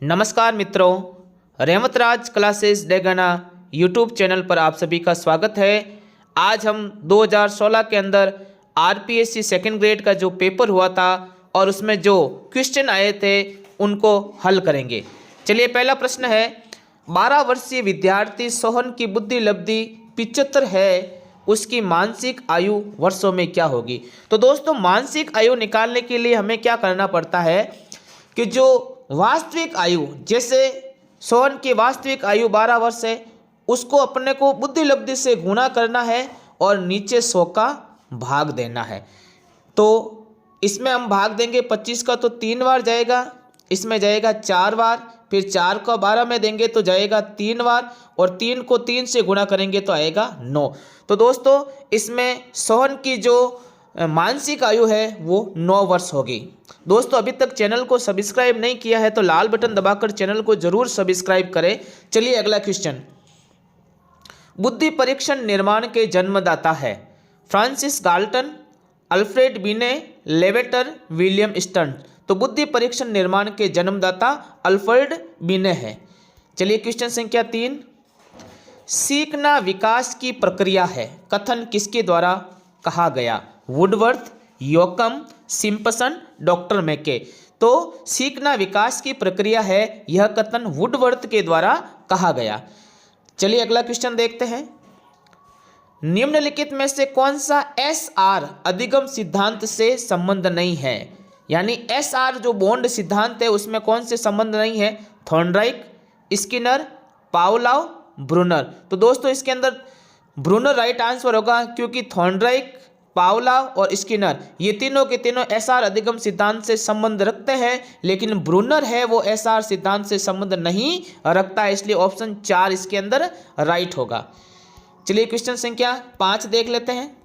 नमस्कार मित्रों, रहमतराज classes Degana YouTube channel पर आप सभी का स्वागत है। आज हम 2016 के अंदर आरपीएससी सेकंड ग्रेड का जो पेपर हुआ था और उसमें जो क्वेश्चन आए थे उनको हल करेंगे। चलिए, पहला प्रश्न है, 12 वर्षीय विद्यार्थी सोहन की बुद्धि लब्धि 75 है, उसकी मानसिक आयु वर्षों में क्या होगी। तो दोस्तों, मानसिक आयु निकालने के लिए हमें क्या करना पड़ता है कि जो वास्तविक आयु, जैसे सोहन की वास्तविक आयु 12 वर्ष है, उसको अपने को बुद्धि लब्धि से गुणा करना है और नीचे 100 का भाग देना है। तो इसमें हम भाग देंगे 25 का तो 3 बार जाएगा, इसमें जाएगा 4 बार, फिर 4 को 12 में देंगे तो जाएगा 3 बार, और 3 को 3 से गुणा करेंगे तो आएगा 9। तो दोस्तों, इसमें सोहन की जो मानसिक आयु है वो 9 वर्ष होगी। दोस्तों, अभी तक चैनल को सब्सक्राइब नहीं किया है तो लाल बटन दबाकर चैनल को जरूर सब्सक्राइब करें। चलिए, अगला क्वेश्चन, बुद्धि परीक्षण निर्माण के जन्मदाता है फ्रांसिस गाल्टन, अल्फ्रेड बिने, लेवेटर, विलियम स्टर्न। तो बुद्धि परीक्षण निर्माण के जन्मदाता अल्फ्रेड बिने है। चलिए, क्वेश्चन संख्या 3, सीखना विकास की प्रक्रिया है, कथन किसके द्वारा कहा गया। वुडवर्थ, योकम, सिम्पसन, डॉक्टर मैके। तो सीखना विकास की प्रक्रिया है, यह कथन वुडवर्थ के द्वारा कहा गया। चलिए, अगला क्वेश्चन देखते हैं, निम्नलिखित में से कौन सा एसआर अधिगम सिद्धांत से संबंध नहीं है। यानी एसआर जो बॉन्ड सिद्धांत है उसमें कौन से संबंध नहीं है। Thorndike, Skinner, Pavlov, Bruner. तो दोस्तों, इसके अंदर ब्रूनर राइट आंसर होगा, क्योंकि थॉर्नडाइक, पावलोव और स्किनर ये तीनों के तीनों एसआर अधिगम सिद्धांत से संबंध रखते हैं, लेकिन ब्रूनर है वो एसआर सिद्धांत से संबंध नहीं रखता है, इसलिए ऑप्शन 4 इसके अंदर राइट होगा। चलिए, क्वेश्चन संख्या 5 देख लेते हैं,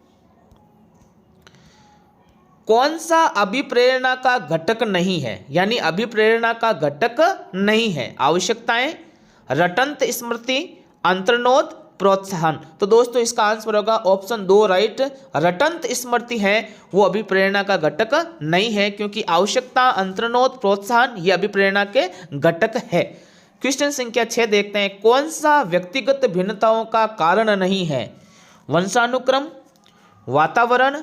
कौन सा अभिप्रेरणा का घटक नहीं है। यानी अभिप्रेरणा का घटक नहीं है। आवश्यकताएं, रटंत स्मृति, अंतर्नोद, प्रोत्साहन। तो दोस्तों, इसका आंसर होगा ऑप्शन 2 राइट। रटंत स्मृति है वो अभिप्रेरणा का घटक नहीं है, क्योंकि आवश्यकता, अंतर्नोद, प्रोत्साहन ये अभिप्रेरणा के घटक है। क्वेश्चन संख्या 6 देखते हैं, कौन सा व्यक्तिगत भिन्नताओं का कारण नहीं है। वंशानुक्रम, वातावरण,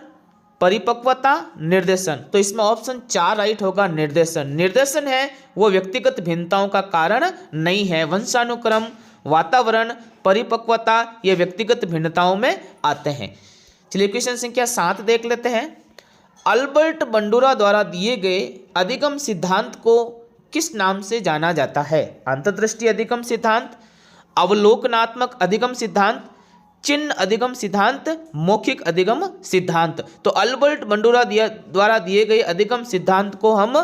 परिपक्वता, निर्देशन। तो इसमें ऑप्शन 4 राइट होगा, निर्देशन। निर्देशन है वो व्यक्तिगत भिन्नताओं का कारण नहीं है। वंशानुक्रम, वातावरण, परिपक्वता ये व्यक्तिगत भिन्नताओं में आते हैं। चलिए, क्वेश्चन संख्या 7 देख लेते हैं, अल्बर्ट बंडूरा द्वारा दिए गए अधिगम सिद्धांत को किस नाम से जाना जाता है। अंतर्दृष्टि अधिगम सिद्धांत, अवलोकनात्मक अधिगम सिद्धांत, चिन्ह अधिगम सिद्धांत, मौखिक अधिगम सिद्धांत। तो अल्बर्ट बंडूरा द्वारा दिए गए अधिगम सिद्धांत को हम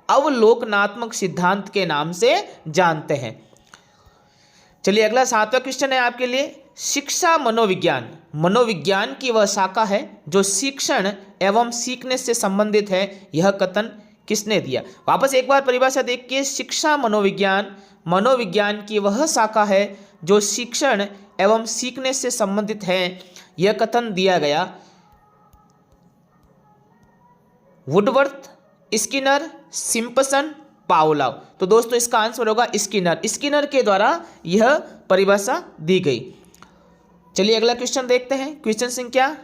अवलोकनात्मक सिद्धांत के नाम से जानते हैं। चलिए, अगला 7वां क्वेश्चन है आपके लिए, शिक्षा मनोविज्ञान। मनोविज्ञान की वह शाखा है जो शिक्षण एवं सीखने से संबंधित है, यह कथन किसने दिया। वापस एक बार परिभाषा देखिए, शिक्षा मनोविज्ञान, मनोविज्ञान की वह शाखा है जो शिक्षण एवं सीखने से संबंधित है, यह कथन दिया गया वुडवर्थ, स्किनर, सिम्पसन, पावलोव। तो दोस्तों, इसका आंसर होगा स्किनर। स्किनर के द्वारा यह परिभाषा दी गई। चलिए, अगला क्वेश्चन देखते हैं, क्वेश्चन संख्या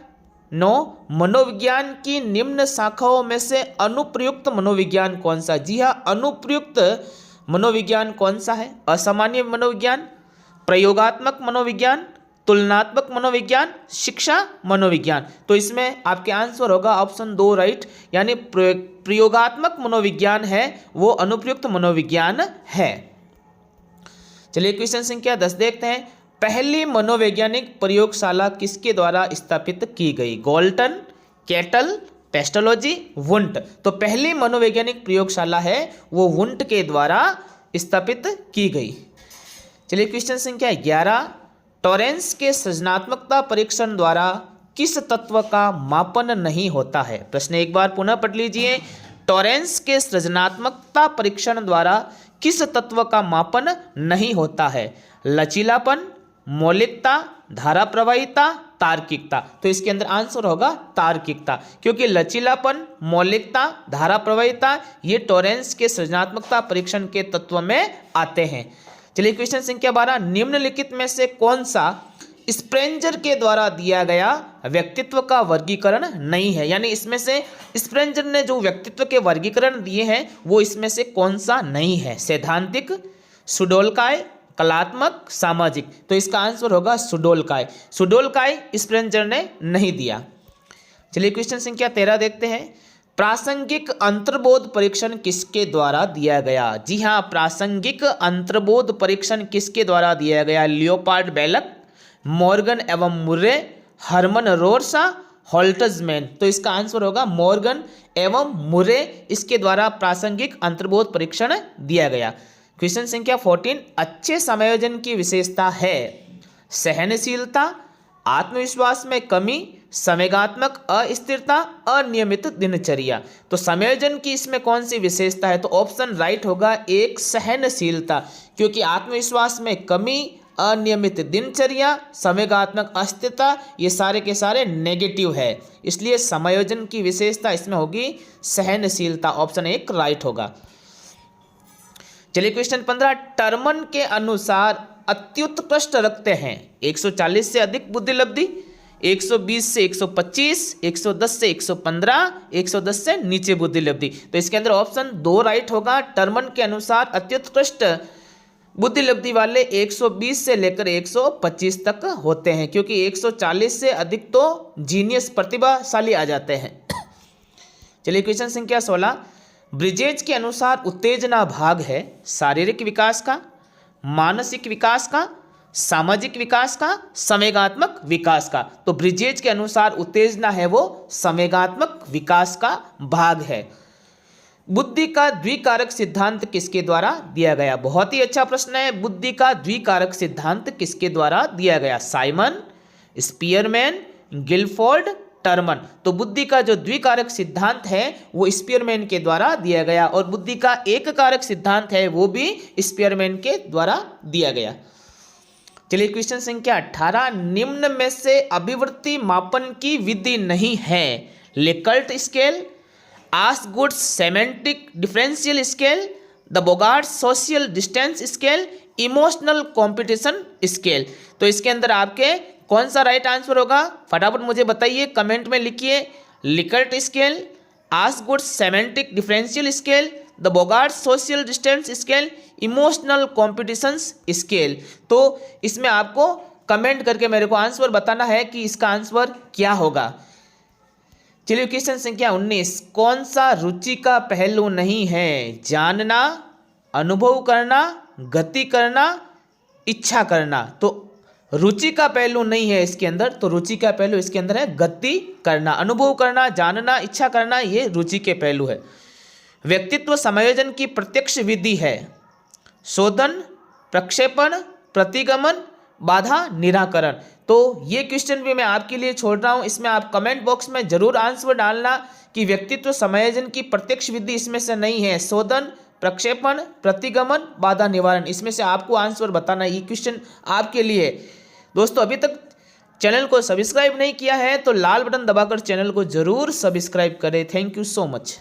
9, मनोविज्ञान की निम्न शाखाओं में से अनुप्रयुक्त मनोविज्ञान कौन सा। जी हाँ, अनुप्रयुक्त मनोविज्ञान कौन सा है। असामान्य मनोविज्ञान, प्रयोगात्मक मनोविज्ञान, तुलनात्मक मनोविज्ञान, शिक्षा मनोविज्ञान। तो इसमें आपके आंसर होगा ऑप्शन 2 राइट। यानी प्रयोगात्मक मनोविज्ञान है वो अनुप्रयुक्त मनोविज्ञान है। चलिए, क्वेश्चन संख्या 10 देखते हैं, पहली मनोवैज्ञानिक प्रयोगशाला किसके द्वारा स्थापित की गई। गोल्टन, कैटल, पेस्टोलॉजी, वुंट। तो पहली मनोवैज्ञानिक प्रयोगशाला है वो वुंट के द्वारा स्थापित की गई। चलिए, क्वेश्चन संख्या 11, टॉरेंस के सृजनात्मकता परीक्षण द्वारा किस तत्व का मापन नहीं होता है। प्रश्न एक बार पुनः पढ़ लीजिए, टॉरेंस के सृजनात्मकता परीक्षण द्वारा किस तत्व का मापन नहीं होता है। लचीलापन, मौलिकता, धारा प्रवाहिता, तार्किकता। तो इसके अंदर आंसर होगा तार्किकता, क्योंकि लचीलापन, मौलिकता, धारा प्रवाहिता ये टॉरेंस के सृजनात्मकता परीक्षण के तत्व में आते हैं। चलिए क्वेश्चन संख्या 12, निम्नलिखित में से कौन सा स्प्रेंजर के द्वारा दिया गया व्यक्तित्व का वर्गीकरण नहीं है? यानी इसमें से स्प्रेंजर ने जो व्यक्तित्व के वर्गीकरण दिए हैं वो इसमें से कौन सा नहीं है? सैद्धांतिक, सुडोलकाय, कलात्मक, सामाजिक। तो इसका आंसर होगा सुडोलकाय। सुडोलकाय स्प्रेंजर ने नहीं दिया। चलिए क्वेश्चन संख्या 13 देखते हैं। प्रासंगिक अंतर्बोध परीक्षण किसके द्वारा दिया गया? जी हाँ, प्रासंगिक अंतर्बोध परीक्षण किसके द्वारा दिया गया? लियोपार्ड बेलक, मॉर्गन एवं मुर्रे, हरमन रोरसा, होल्ट्जमैन। तो इसका आंसर होगा मॉर्गन एवं मुर्रे, इसके द्वारा प्रासंगिक अंतर्बोध परीक्षण दिया गया। क्वेश्चन संख्या 14, अच्छे समायोजन की विशेषता है सहनशीलता, आत्मविश्वास में कमी, संवेगात्मक अस्थिरता, अनियमित दिनचर्या। तो समायोजन की इसमें कौन सी विशेषता है? तो ऑप्शन राइट होगा एक, सहनशीलता, क्योंकि आत्मविश्वास में कमी, अनियमित दिनचर्या, संवेगात्मक अस्थिरता ये सारे के सारे नेगेटिव है, इसलिए समायोजन की विशेषता इसमें होगी सहनशीलता। ऑप्शन एक राइट होगा। चलिए क्वेश्चन 15, टर्मन के अनुसार अत्युत्कृष्ट रखते हैं 140 से अधिक बुद्धिलब्धि, 120 से 125, 110 से 115, 110 से नीचे बुद्धिलब्धि। तो इसके अंदर ऑप्शन 2 राइट होगा। टर्मन के अनुसार अत्युत्कृष्ट बुद्धिलब्धि वाले 120 से लेकर 125 तक होते हैं, क्योंकि 140 से अधिक तो जीनियस प्रतिभाशाली आ जाते हैं। चलिए क्वेश्चन संख्या 16, ब्रिजेज के अनुसार उत्तेजना भाग है शारीरिक विकास का, मानसिक विकास का, सामाजिक विकास का, संवेगात्मक विकास का। तो ब्रिजेज के अनुसार उत्तेजना है वो संवेगात्मक विकास का भाग है। बुद्धि का द्विकारक सिद्धांत किसके द्वारा दिया गया? बहुत ही अच्छा प्रश्न है। बुद्धि का द्विकारक सिद्धांत किसके द्वारा दिया गया? Simon, Spearman, Guilford, Terman. तो बुद्धि का जो द्विकारक सिद्धांत है वो स्पीयरमैन के द्वारा दिया गया, और बुद्धि का एक कारक सिद्धांत है वो भी स्पीयरमैन के द्वारा दिया गया। चलिए क्वेश्चन संख्या 18, निम्न में से अभिवृत्ति मापन की विधि नहीं है? Likert scale, Osgood's semantic differential scale, the Bogardus social distance scale, emotional competition scale. तो इसके अंदर आपके कौन सा राइट आंसर होगा? फटाफट मुझे बताइए, कमेंट में लिखिए। Likert scale, Osgood's semantic differential scale, the Bogardus social distance scale, emotional competition scale. तो इसमें आपको कमेंट करके मेरे को आंसर बताना है कि इसका आंसर क्या होगा। चलिए क्वेश्चन संख्या 19, कौन सा रुचि का पहलू नहीं है? जानना, अनुभव करना, गति करना, इच्छा करना। तो रुचि का पहलू नहीं है इसके अंदर, तो रुचि का पहलू इसके अंदर है गति करना। अनुभव करना, जानना, इच्छा करना ये रुचि के पहलू है। व्यक्तित्व समायोजन की प्रत्यक्ष विधि है शोधन, प्रक्षेपण, प्रतिगमन, बाधा निराकरण। तो ये क्वेश्चन भी मैं आपके लिए छोड़ रहा हूँ, इसमें आप कमेंट बॉक्स में जरूर आंसर डालना कि व्यक्तित्व समायोजन की प्रत्यक्ष विधि इसमें से नहीं है। शोधन, प्रक्षेपण, प्रतिगमन, बाधा निवारण, इसमें से आपको आंसर बताना। ये क्वेश्चन आपके लिए। दोस्तों अभी तक चैनल को सब्सक्राइब नहीं किया है तो लाल बटन दबाकर चैनल को जरूर सब्सक्राइब करें। Thank you so much.